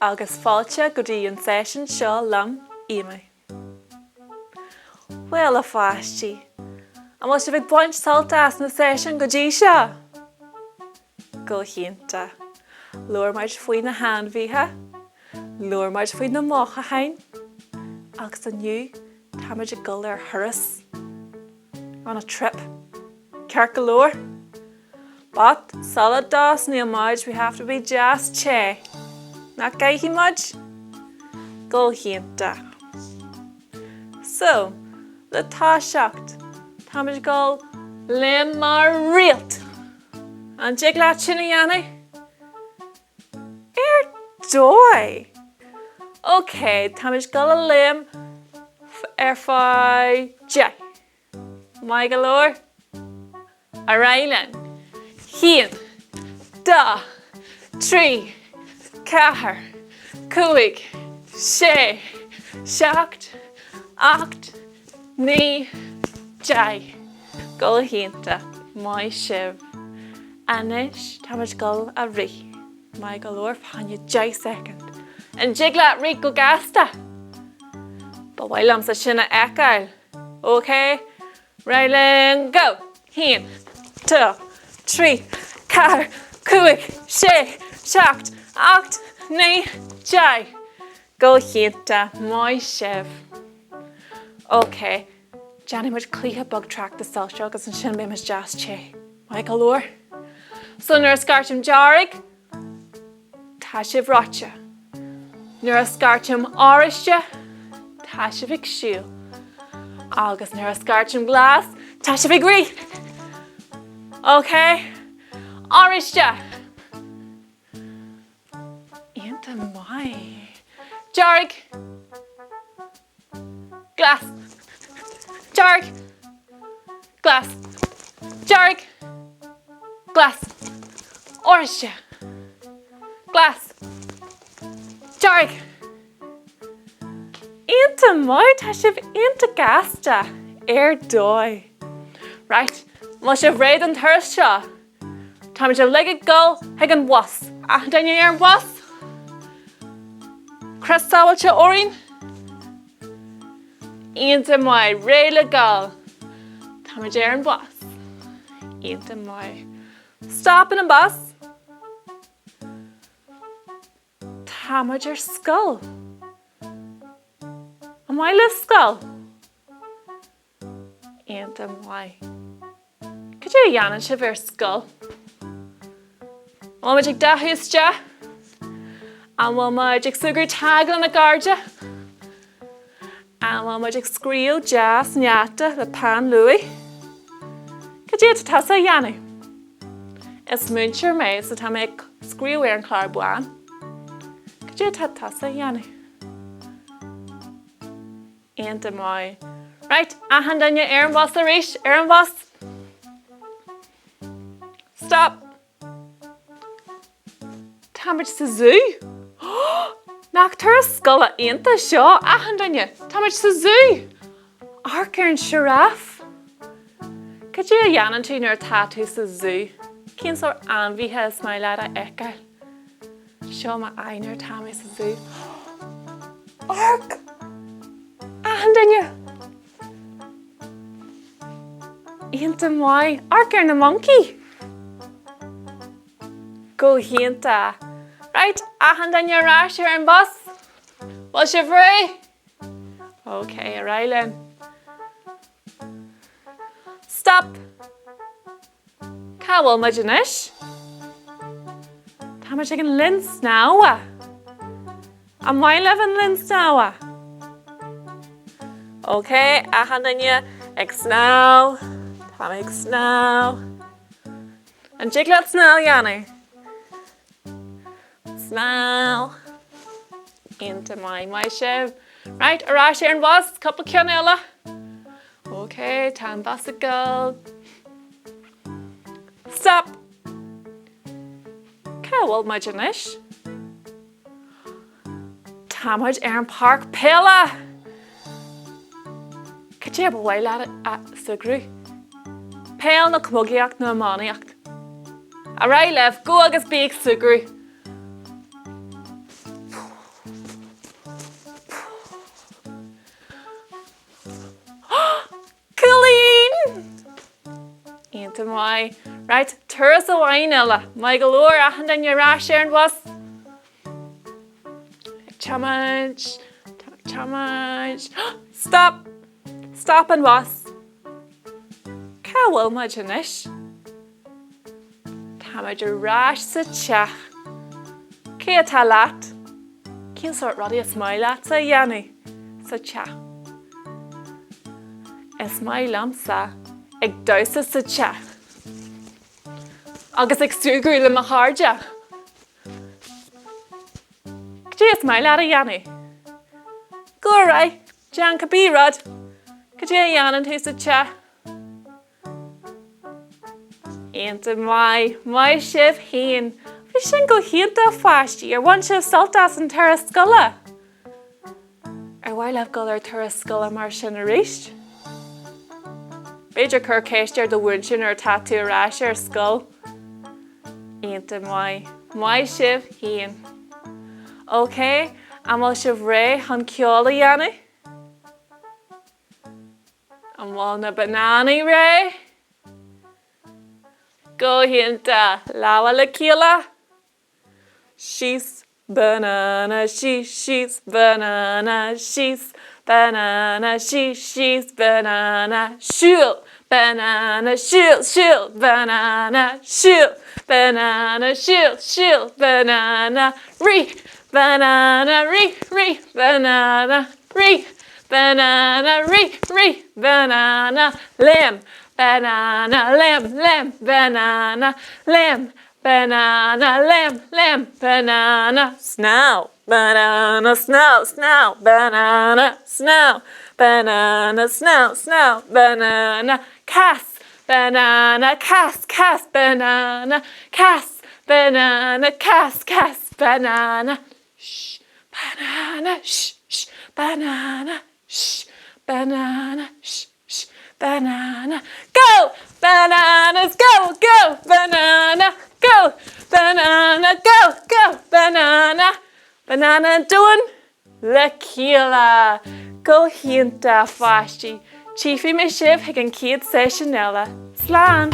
agus fáilte go dtí an session seo lam hAmy. Well a pháistí, an bhfuil si bh baint saltas na session go dtí seo? Go chianta. Luair maid faoi na hanmhíthe, luair maid faoi na mocha hain, agus aniu tá maid a gul ar thuras on a trip. Ceart go leor. But solid dos ní maid we have to be just che. Na gaithí maid? Go chianta. So, le tá seacht, tá maid gul lim mar rialt. An jig leat sin dhéanamh? Dói. Okay, tá maid gul a lim ar fáil je. Mai go leor? A railen. Hían, dá, trí, cahar, cúig, sé, seacht, acht, ní, jai. Gul hínta, mai sibh. Anis, tá maid gul a rí. Mai go leor fáinne jai second. An jigla rí go gasta. Ba bhailam sa sinna eáil. Okay? Railen, go. Hían, dá, trí, cahar, cúig, sé, seacht, acht, ní, jai. Go chianta, mai sibh. Okay. Johnny muid clíthe bug track the salseo agus an sin bé mas just che. Mai go leor. So nuair a scartim dearg, tá sibh ráite. Nuair a scartim áiristeach, tá sibh ag siúil. Agus nuair a scartim glas, tá sibh ag rí. Okay? Áiristeach. Ionta mai. Dearg. Glas. Dearg. Glas. Dearg. Glas. Áiristeach. Glas. Dearg. Ionta mai, tá sibh ionta gasta ar dói. Right, má sibh réad an thuras seo. Tá maid le gul ag an was. A daine ar an was? Cresáilte orín? Ionta mai, réad le gul. Tá maid ar an was. Ionta mai. Stop in an bus. Tá maid ar scoile. Am I le scoile? Ionta mai. Could you dhéanann sibh ar scoile? Bhfuil maid ag dathúiste? An bhfuil maid ag sugar tagla na garde? An bhfuil maid ag scríal jazz neata le pan luí? Could you tasa dhéanamh? Is múintear mé sa tá ag scríal ar an clár buan. Could you tasa dhéanamh? Ionta mai. Right, ahan daine ar an was a rís, ar an was. Stop. Tá maid sa zoo. Nach tar a scoile ionta seo, ahan daine. Tá maid sa zoo. Arc ar an giraffe. Could you dhéanann tú nuair tá tú sa zoo? Cén sór anmhíthe is mai leat a eiceil. Seo má ainar tá maid sa zoo. Arc. Ahan daine. Ionta mai, arc ar na monkey. Go hianta. Right, ahan daine arás ar an bus. Bhfuil sibh ré? Okay, Railen. Stop. Cá bhfuil maid inis? Tá maid ag an linn snáha. Am mai leh an linn snáha? Okay, ahan daine ag snáw. Tá maid ag snáw. An jigleat snáw dhéanamh. Snáw. Ionta mai sibh. Right, arás ar an bus, couple ceanile. Okay, tá an bus a gul. Stop. Cá bhfuil maid inis? Tá maid ar an park péile. Could you bhfuil leat a sugrú? Péal na cmógaíocht na amánaíocht. A raibh leh go agus bíag sugrú. Ain't mai. Right, turas a wine ella. My galore, a hand on your rash and was. Challenge. Stop. Stop and was. Cawel majanish. Tamaj a rash sa chach. Kia talat. Kian sort roddy a smile at sa yanni. Sa chach. A smile amsa. Ag dosa sa chach. Agus ag sugrúil am a hardja. Gdí a smile at a yanni. Go rai. Jan ka bí rod. Gdí a yanan tu sa chach. Ain't my sibh hín. Bhí sin go hianta pháistí ar bhain sibh soltas an turas scoile. Ar bhaile go ar turas scoile mar sin a ríist. Beidir cur céistear do bhain sin ar tatú ráis ar scoil. Ain't my sibh hín. OK, amal sibh ré an ceola dhéanamh. Amal na banana ré. Go hinta, lawa la kila. She's banana, she's banana, she's banana, she's banana, shul, banana, shul, banana, shul, banana, shul, banana, banana, banana, banana, banana, lamb. Banana, lamb, banana, lamb, banana, lamb, banana, snow, banana, snow, banana, snow, banana, snow, banana, cass, banana, cass, banana, cass, banana, cass, banana, shh, banana, shh, banana, shh, banana, shh. Banana, go! Bananas, go! Banana, go! Banana, go! Banana, banana doing le cíala. Go hianta pháistí. Chiefy me sibh ag an cíad session ella. Slán!